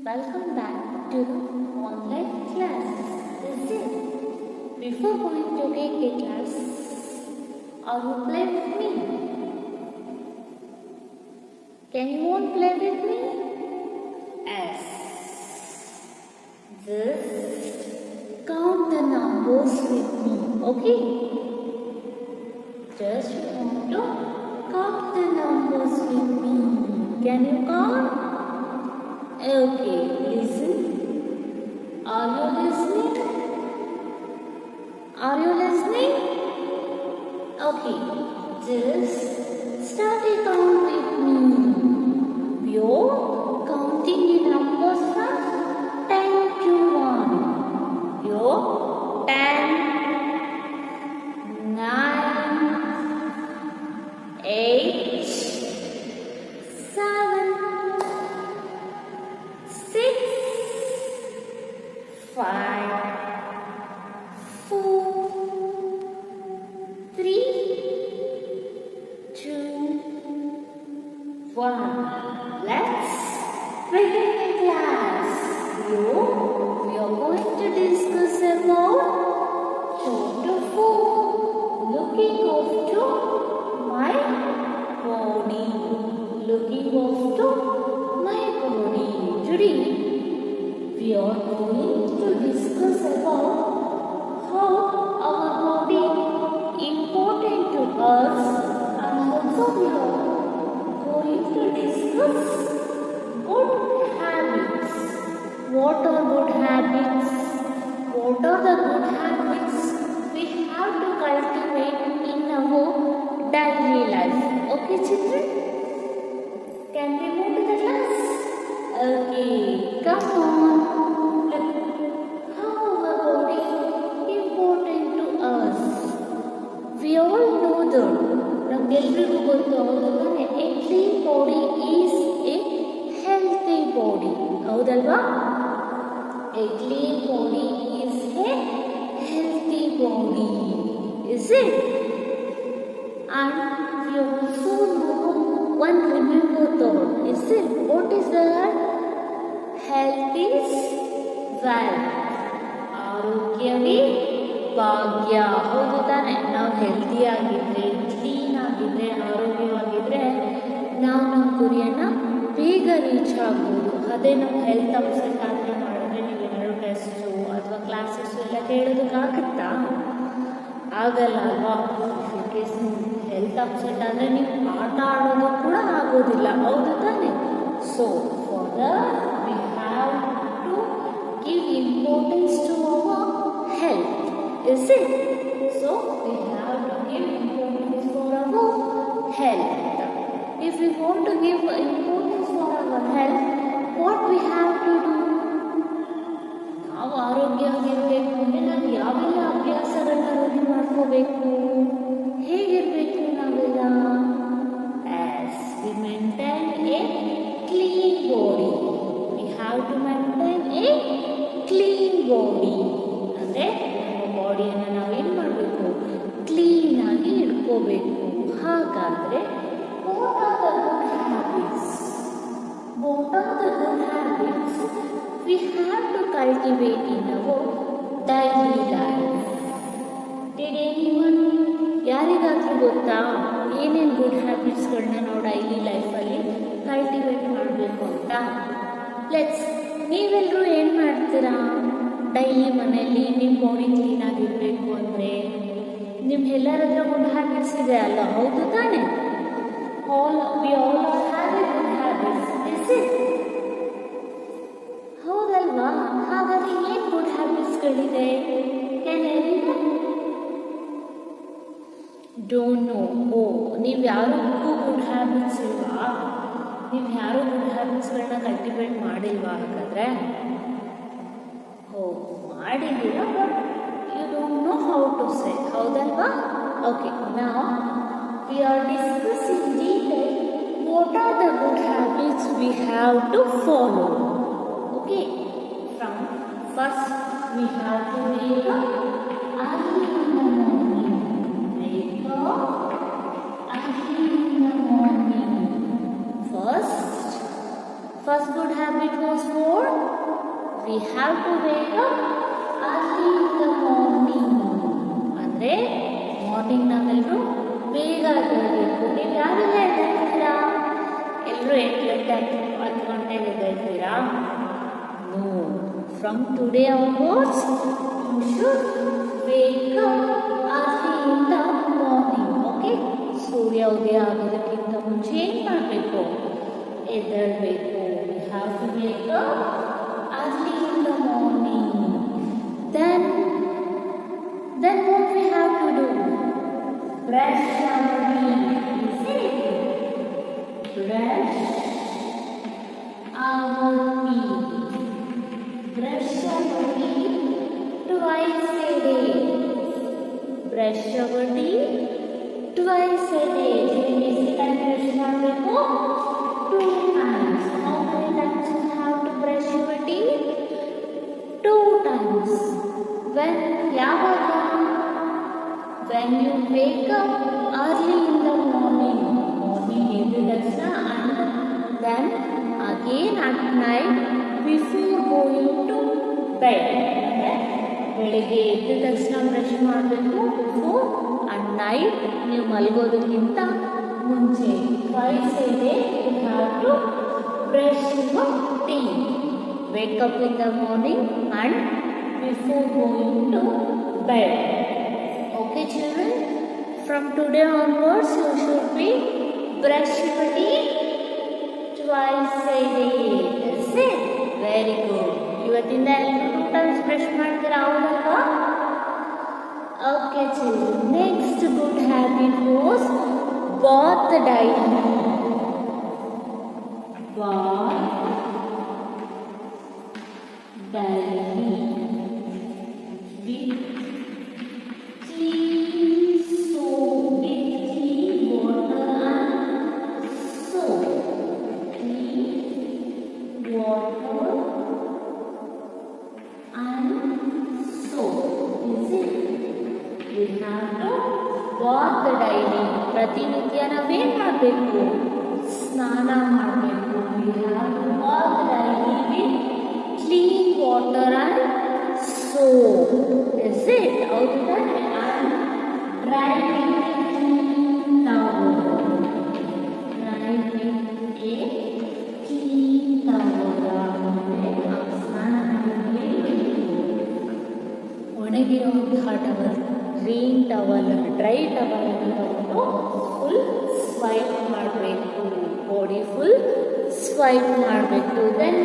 Welcome back to the online classes. Is it? Before going to take a class, or you play with me? Can you all play with me? Yes. Just count the numbers with me. Okay? Just you want to count the numbers with me. Can you count? Okay, listen. Are you listening? Are you listening? Okay, just start a count with me. We are counting the numbers from 10 to 1. You're 10, 9, 8, 7, 6, 5, 4, 3, 2, 1. Let's begin the class. We are going to discuss about chapter 4. Looking after my body. Looking after my body. Today, we are going to discuss about how our body important to us, and also we are going to discuss good habits. What are good habits? What are the good habits we have to cultivate in our daily life? Okay, children? Can we move to the class? Okay, come on. Look, how our body important to us. We all know that. ನಮಗೆಲ್ಲರಿಗೂ ಗೊತ್ತು ಹೌದಲ್ವಾ a clean body is a healthy body ಹೌದಲ್ವಾ a clean body is a healthy body is it and we also know one remember thought is it what is that health is wealth ಆರೋಗ್ಯವೇ ಭಾಗ್ಯ ಹೌದು ತಾನೆ ನಾವು healthy ಆಗಿದ್ರೆ clean ಆಗಿದ್ರೆ ಆರೋಗ್ಯವಾಗಿದ್ರೆ ನಾವು ನಮ್ಮ ಗುರಿಯನ್ನು ಬೇಗ ರೀಚ್ ಆಗ್ಬೋದು ಅದೇ ನಾವು ಹೆಲ್ತ್ ಅಪ್ಸೆಟ್ ಆದರೆ ಮಾಡಿದ್ರೆ ನೀವೇನಾದ್ರು ಟೆಸ್ಟು ಅಥವಾ ಕ್ಲಾಸಸ್ಸು ಎಲ್ಲ ಕೇಳೋದಕ್ಕಾಗುತ್ತಾ ಆಗಲ್ಲ ಅಲ್ವಾ ಇನ್ ಕೇಸ್ ಹೆಲ್ತ್ ಅಪ್ಸೆಟ್ ಆದರೆ ನೀವು ಆಟ ಆಡೋದು ಕೂಡ ಆಗೋದಿಲ್ಲ ಹೌದು ತಾನೆ so for that we have to give importance to our health is it? So we have to give importance for our health. If we want to give importance for our health, what we have to do? ನಾವು ಆರೋಗ್ಯವಾಗಿರಬೇಕು ಅಂದರೆ ನಾವು ಯಾವೆಲ್ಲ ಅಭ್ಯಾಸಗಳನ್ನ ರೂಢಿ ಮಾಡ್ಕೋಬೇಕು ಹೇಗಿರಬೇಕು ನಾವೆಲ್ಲ as we maintain a clean body. We have to maintain a clean body. ಅಂದರೆ ಬಾಡಿಯನ್ನು ನಾವೇನು ಮಾಡಬೇಕು ಕ್ಲೀನಾಗಿ ಇಟ್ಕೋಬೇಕು ಹಾಗಾದರೆ what are the good habits we have to cultivate in our daily life did anyone ಯಾರಿಗಾದರೂ ಗೊತ್ತಾ ಏನೇನು ಗುಡ್ ಹ್ಯಾಬಿಟ್ಸ್ಗಳನ್ನ ನಾವು ಡೈಲಿ ಲೈಫಲ್ಲಿ ಕಲ್ಟಿವೇಟ್ ಮಾಡಬೇಕು ಅಂತ ಲೆಟ್ಸ್ ನೀವೆಲ್ಲರೂ ಏನು ಮಾಡ್ತೀರಾ ಡೈಲಿ ಮನೆಯಲ್ಲಿ ನಿಮ್ಮ ಬಾಡಿ ಕ್ಲೀನಾಗಿರಬೇಕು ಅಂದರೆ ನಿಮ್ಗೆಲ್ಲರ ಹತ್ರ ಗುಡ್ ಹ್ಯಾಬಿಟ್ಸ್ ಇದೆ ಅಲ್ಲ ಹೌದು ತಾನೆ we all are have good habits is it ಹೌದಲ್ವಾ ಹಾಗಾಗಿ ಏನು ಗುಡ್ ಹ್ಯಾಬಿಟ್ಸ್ಗಳಿದೆ can anyone don't know oh ನೀವು ಯಾರಿಗೂ ಗುಡ್ ಹ್ಯಾಬಿಟ್ಸ್ ಇಲ್ವಾ ನೀವು ಯಾರೂ ಗುಡ್ ಹ್ಯಾಬಿಟ್ಸ್ಗಳನ್ನ ಕಲ್ಟಿವೇಟ್ ಮಾಡಿಲ್ವಾ ಹಾಗಾದರೆ ಮಾಡಿದ್ದೀರ but you don't know how to say ಹೌದಲ್ವಾ ಓಕೆ ನಾವು we are discussing detail what are the good habits we have to follow okay from first we have to make early in the morning. Wake up early in the morning. First First good habit was what? We have to wake up early in the morning. ಅಂದರೆ morning ನಾವೆಲ್ಲರೂ ಬೇಗ ಎದ್ದೇಳಬೇಕು. ನೀವು ಯಾರೆಲ್ಲ ಎದ್ದೇಳ್ತೀರಾ? ಎಲ್ಲರೂ 8 ಗಂಟೆಗೆ ಎದ್ದೇಳ್ತೀರಾ? No. From today onwards, you should wake up early in the morning. Okay? ಸೂರ್ಯ ಉದಯ ಆಗೋದಕ್ಕಿಂತ ಮುಂಚೆ ಏನು ಮಾಡಬೇಕು? ಎದ್ದೇಳಬೇಕು. We have to wake up early in the morning. Then what we have to do? Brush our teeth. Brush our teeth. Brush our teeth twice a day. Brush our teeth twice a day. ಎಷ್ಟು time brush ಮಾಡಬೇಕು? 2 times. How many times you have to brush your teeth? 2 times. When ಯಾವಾಗ? When you wake up early in the morning. Morning ಎದ್ದ ತಕ್ಷಣ and then again at night before going to bed. ಬೆಳಿಗ್ಗೆ ಎದ್ದ ತಕ್ಷಣ brush ಮಾಡಬೇಕು before and night ನೀವು ಮಲಗೋದಕ್ಕಿಂತ ಮುಂಚೆ. Twice a day you have to brush your teeth. Wake up in the morning and before going to bed. Okay children, from today onwards you should be brush your teeth twice a day. That's it. Very good. ಇವತ್ತಿಂದ ಎಲ್ಲರೂ 2 times brush ಮಾಡ್ತೀರಾ? ಹೌದಲ್ವಾ? Okay children, next good habit was bath daily. Bath daily with ಪ್ರತಿನಿತ್ಯ ನಾವೇನು ಮಾಡಬೇಕು? ಸ್ನಾನ ಮಾಡಬೇಕು. Clean water and soap. Is it? ಹೌದು ತಾನೆ? ಡ್ರೈ ಒಣಗಿರುವಂತಹ towel, green towel, dry towel ತಗೊಂಡು ಫುಲ್ ಸ್ವೈಪ್ ಮಾಡಬೇಕು. ಬಾಡಿ ಫುಲ್ ಸ್ವೈಪ್ ಮಾಡಬೇಕು. Then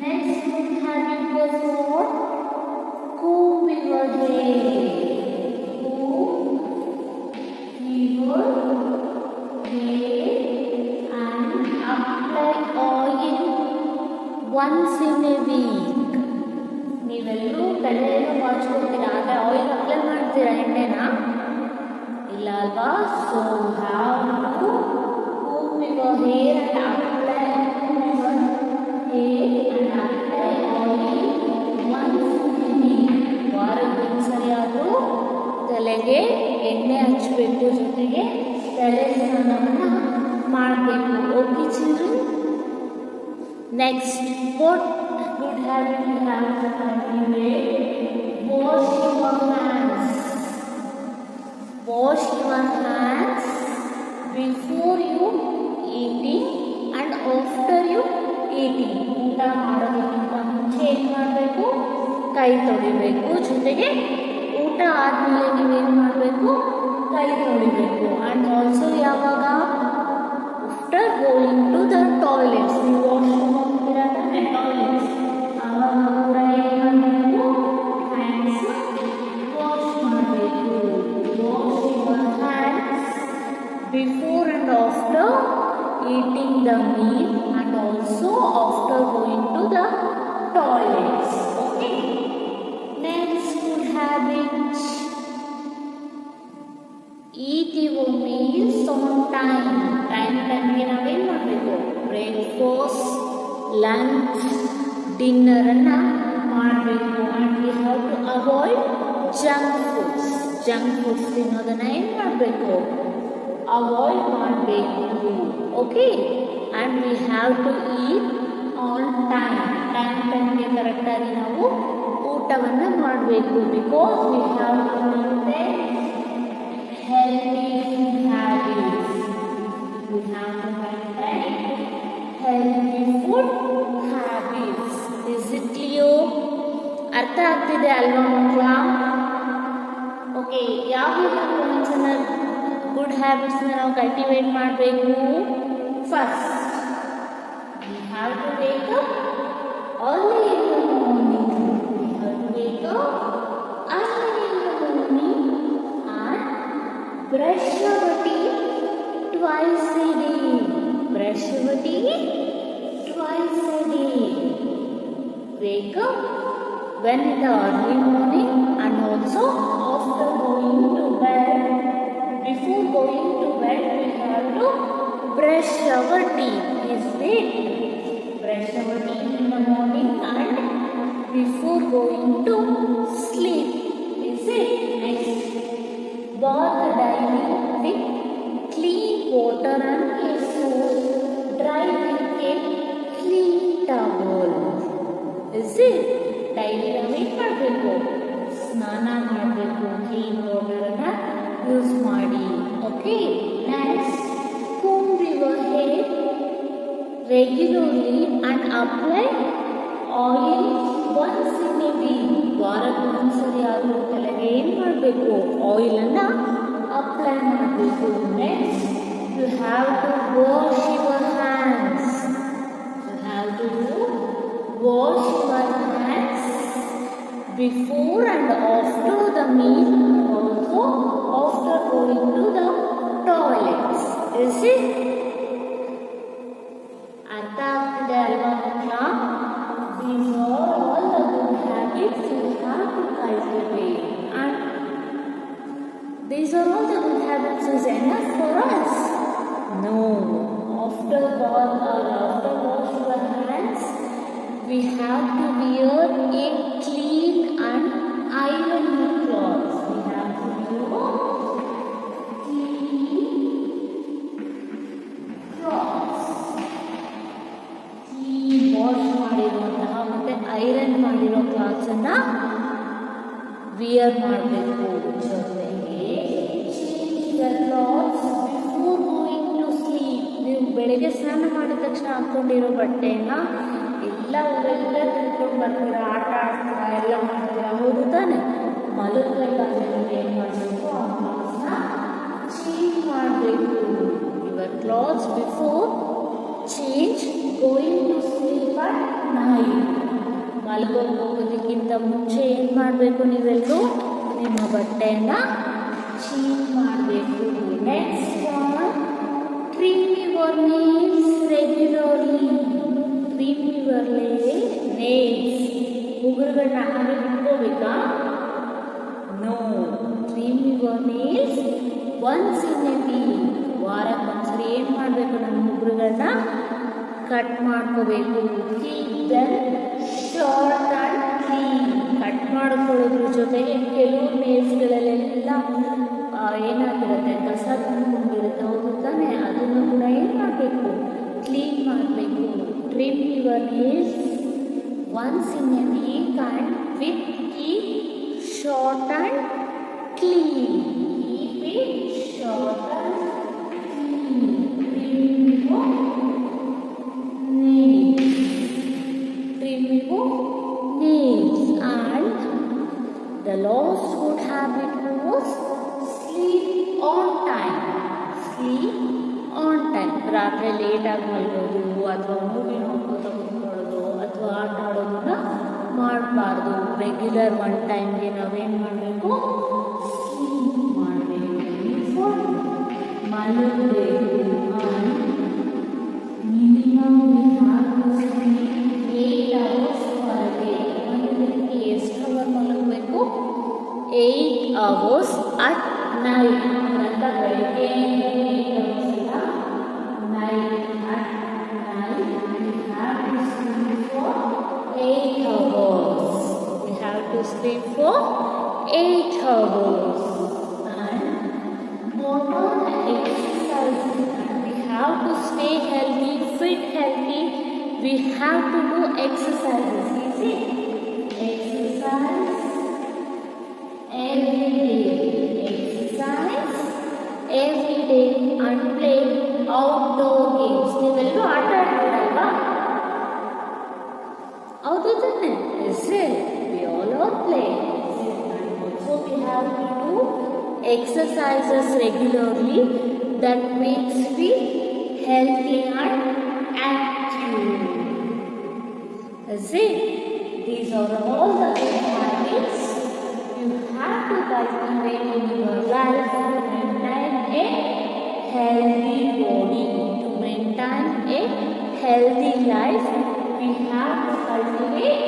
next habit was what? comb your hair. Comb your hair and apply oil once in a week. ನೀವೆಲ್ಲರೂ ತಲೆಯನ್ನು ಬಾಚ್ಕೊಳ್ತೀರಾ, ಆದರೆ oil apply ಮಾಡ್ತೀರಾ? ಎಣ್ಣೆನಾ? ಇಲ್ಲ ಅಲ್ವಾ? So have to comb your hair and apply oil once in a week. ವಾರಕ್ಕೊಂದ್ಸರಿ ಆದರೂ ತಲೆಗೆ ಎಣ್ಣೆ ಹಚ್ಚಬೇಕು, ಜೊತೆಗೆ ತಲೆ ಸ್ನಾನವನ್ನು ಮಾಡಬೇಕು. Okay children? Next, what good habit you have to cultivate? Wash your hands. Wash your hands before you eating and after you eating. ಊಟ ಮಾಡೋದಕ್ಕಿಂತ ಮುಂಚೆ ಏನು ಮಾಡಬೇಕು? ಕೈ ತೊಳಿಬೇಕು. ಜೊತೆಗೆ ಊಟ ಆದಮೇಲೆ ನೀವೇನು ಮಾಡಬೇಕು? ಕೈ ತೊಳಿಬೇಕು. ಆ್ಯಂಡ್ ಆಲ್ಸೋ ಯಾವಾಗ? After going to the toilets. ನೀವು ವಾಶ್ರೂಮ್ ಹೋಗ್ತೀರಾ ತಾನೆ? ಟಾಯ್ಲೆಟ್ಸ್ ಆವಾಗ ಕೂಡ ಏನು ಮಾಡಬೇಕು? ಹ್ಯಾಂಡ್ಸ್ ವಾಶ್ ಮಾಡಬೇಕು. Wash your hands before and after eating the meal and also after going to the toilets. Okay. Next good habit: eat your meals on time. Time ಗೆ ನಾವೇನು ಮಾಡಬೇಕು? ಬ್ರೇಕ್ಫಾಸ್ಟ್, ಲಂಚ್, ಡಿನ್ನರನ್ನು ಮಾಡಬೇಕು. And we have to avoid junk foods. Junk foods ತಿನ್ನೋದನ್ನು ಏನು ಮಾಡಬೇಕು? Avoid ಮಾಡಬೇಕು. Okay, and we have to eat on ಟೈಮ್ಗೆ ಕರೆಕ್ಟಾಗಿ ನಾವು ಊಟವನ್ನು ಮಾಡಬೇಕು. Because we have to maintain healthy food habits. We have to maintain healthy food habits. Is it clear? ಅರ್ಥ ಆಗ್ತಿದೆ ಅಲ್ವಾ ಮಕ್ಕಳ? ಓಕೆ, ಯಾವ ಪಾಯಿಂಟ್ಸನ್ನು ಗುಡ್ ಹ್ಯಾಬಿಟ್ಸ್ನ ನಾವು ಕಲ್ಟಿವೇಟ್ ಮಾಡಬೇಕು? First, we have to wake up early in the morning. We have to wake up early in the morning and brush our teeth twice a day. Brush our teeth twice a day. Wake up when in the early morning and also after going to bed. Before going to bed, we have to brush our teeth. Is it? Brush our teeth in the morning and before going to sleep. Is it? Next, bath daily with clean water and a soap, dry with a clean towel. Is it? Daily ನಾವೇನು ಮಾಡಬೇಕು? ಸ್ನಾನ ಮಾಡಬೇಕು. Clean ವಾಟರನ್ನು use ಮಾಡಿ. Okay, next, comb your hair regularly and apply oil once in a week. ವಾರಕ್ಕೊಂದ್ಸರಿ ಆದರೂ ತಲೆಗೆ ಏನು ಮಾಡಬೇಕು? ಆಯಿಲನ್ನು ಅಪ್ಲೈ ಮಾಡಬೇಕು. Next, you have to wash your hands. You have to wash your hands before and after the meal, also after going to the toilets. Is it? ಅರ್ಥ ಆಗ್ತಿದೆ ಅಲ್ವಾ ಮಕ್ಕಳ? These are all the good habits you have to cultivate, and these are all the good habits is enough for us? No. After bath or after wash your hands, we have to wear a clean and ironed clothes. We have to wear clean clothes. Clean wash ಮಾಡಿರುವಂತಹ ಮತ್ತೆ iron ಮಾಡಿರೋ ಕ್ಲಾತ್ಸನ್ನು wear ಮಾಡಬೇಕು. ಜೊತೆಗೆ change the clothes before going to sleep. ನೀವು ಬೆಳಗ್ಗೆ ಸ್ನಾನ ಮಾಡಿದ ತಕ್ಷಣ ಹಾಕ್ಕೊಂಡಿರೋ ಬಟ್ಟೆನ ಎಲ್ಲ ಊರೆಲ್ಲ ತಿಳ್ಕೊಂಡು ಬರ್ತೀರಾ, ಆಟ ಆಡ್ತೀರಾ, ಎಲ್ಲ ಮಾಡ್ತೀರಾ, ಹೌದು ತಾನೆ? ಮಲಗಬೇಕಾದ್ರೆ ಏನು ಮಾಡಬೇಕು? ಆ ಕ್ಲಾತ್ಸ್ನ ಚೇಂಜ್ ಮಾಡಬೇಕು. Your clothes before change going to sleep at night. ಮಲಗೋಕೆ ಹೋಗೋದಕ್ಕಿಂತ ಮುಂಚೆ ಏನು ಮಾಡಬೇಕು? ನೀವೆಲ್ಲರೂ ನಿಮ್ಮ ಬಟ್ಟೆಯನ್ನು ಚೇಂಜ್ ಮಾಡಬೇಕು. Next one, trim your nails regularly. Trim your nails. ಉಗುರುಗಳನ್ನ ಹಾಗೆ ಬಿಟ್ಕೋಬೇಕಾ? No. Trim your nails once in a week. ವಾರಕ್ಕೊಂದ್ಸರಿ ಏನು ಮಾಡಬೇಕು? ನಮ್ಮ ಉಗುರುಗಳನ್ನ ಕಟ್ ಮಾಡ್ಕೋಬೇಕು. Keep them short and clean. Cut ಮಾಡ್ಕೊಳ್ಳೋದ್ರ ಜೊತೆಗೆ ಕೆಲವು ನೇಲ್ಸ್ಗಳಲ್ಲೆಲ್ಲ ಏನಾಗಿರುತ್ತೆ? ಕಸ ತುಂಬಿರುತ್ತೆ, ಹೌದು ತಾನೆ? ಅದನ್ನು ಕೂಡ ಏನು ಮಾಡಬೇಕು? ಕ್ಲೀನ್ ಮಾಡಬೇಕು. Trim your nails once in a weak and with keep short and clean. Keep it short and clean. Trim your nails. Trim your nails. And the last good habit was sleep on time. Sleep on time. ರಾತ್ರಿ ಲೇಟಾಗಿ ಮಲಗೋದು ಅಥವಾ movie ನೋಡ್ಕೋತಾ ಕೂತ್ಕೊಳ್ಳೋದು ಅಥವಾ ಆಟ ಆಡೋದನ್ನ ಮಾಡಬಾರ್ದು. Regular one ಟೈಮ್ಗೆ ನಾವೇನು ಮಾಡಬೇಕು? ಸ್ಲೀಪ್ ಮಾಡಬೇಕು, ಮಲಗಬೇಕು. Minimum 8 hours per day. ಒಂದು ದಿನಕ್ಕೆ ಎಷ್ಟು ಅವರ್ ಮಲಗಬೇಕು? 8 hours at night. ಅಂತ ಬೆಳಗ್ಗೆ 8 hours ಇಲ್ಲ, night at night. We have to sleep for 8 hours. We have to sleep for 8 hours. And what are the exercises it healthy, we have to do exercises. Is it? Exercise every day. Exercise every day and play outdoor games. ನೀವೆಲ್ಲರೂ ಆಟ ಆಡ್ತೀರಲ್ವಾ? ಹೌದು ತಾನೆ? Is it? We all are playing. So we have to do exercises regularly that makes we healthy and active. Is it? These are all the good habits you have to cultivate in your life to maintain a healthy body. To maintain a healthy life, we have to cultivate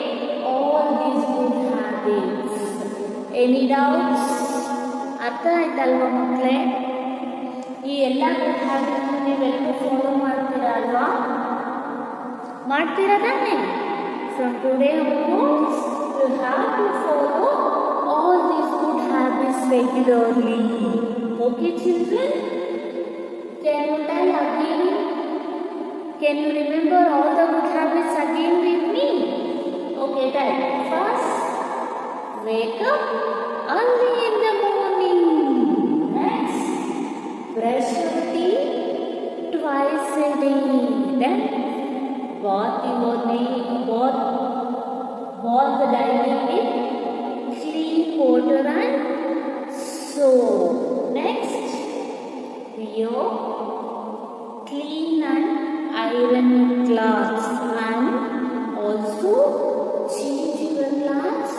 all these good habits. Any doubts? ಅರ್ಥ ಆಯ್ತಲ್ವ ಮಕ್ಕಳೇ? ಈ ಎಲ್ಲ good habits ನೀವೆಲ್ಲರೂ follow ಮಾಡ್ತೀರಾ ಅಲ್ವಾ? ಮಾಡ್ತೀರಾ ತಾನೆ? From today onwards, you have to follow all these good habits regularly. Okay, children? Can you tell again? Can you remember all the good habits again with me? Okay, tell. First, wake up early in the morning. Next, brush your teeth twice a day. Then, bath the daily with clean water and soap. Next, wear clean and iron clothes and also change your clothes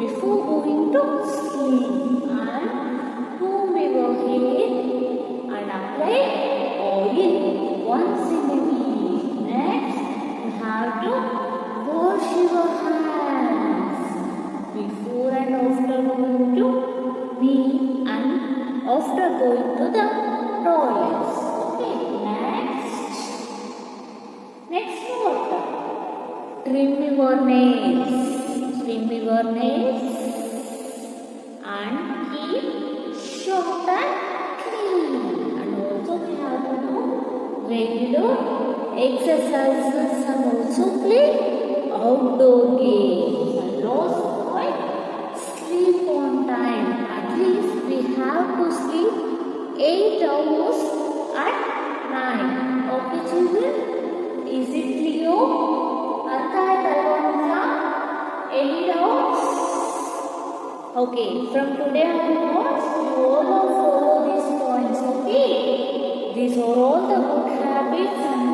before going to sleep, and comb your hair and apply oil once in a week. Next, you have to wash your hands before and after going to meal and after going to the toilets. Okay, next what? Trim your nails. Trim your nails and keep short and clean. And also we have to do regular exercises and also play outdoor games. And last point, sleep on time. At least we have to sleep 8 hours at night. Okay, children? Is it clear? Any doubts? Okay, from today onwards, you all follow these points. Okay, these are all the good habits and